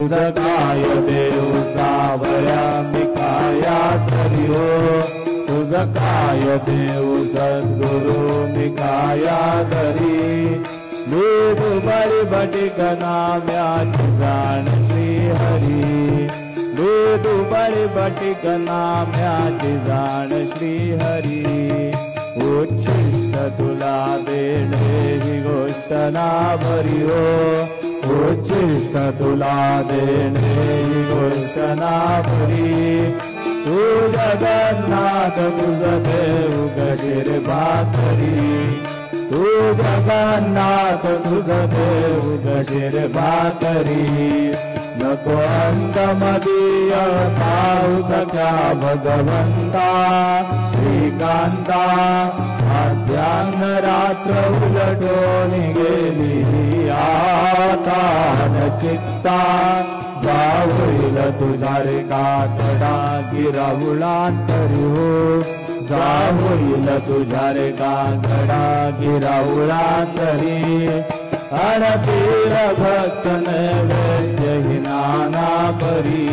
तुझं काय देव सावया मी काया तरी हो, तुझं काय देव सद्गुरु मी काया तरी. मी दुबारी बटिक नाम्याची जाण श्री हरी, मी दुबारी बटिक नाम्याची जाण श्री हरी. उच्छिष्ट तुला देणे ही गोष्ट ना भरी हो, उच्छिष्ट तुला देणे ही गोष्ट ना भरी. तू जगन्नाथ तुझ देव गशीर भाकरी, तू जगन्नाथ तुझ देव गशीर भाकरी. नको अंतमदीय पाहू सख्या भगवंता श्रीकांता. मध्याह्न रात्र उलटून गेली आता न चित्ता. जावईल तुझा रे कातडा गिराहुलांतरी हो, जावईल तुझा रे कातडा गिराहुलांतरी. अनपीर भक्त नैवेद्य ही नाना परी,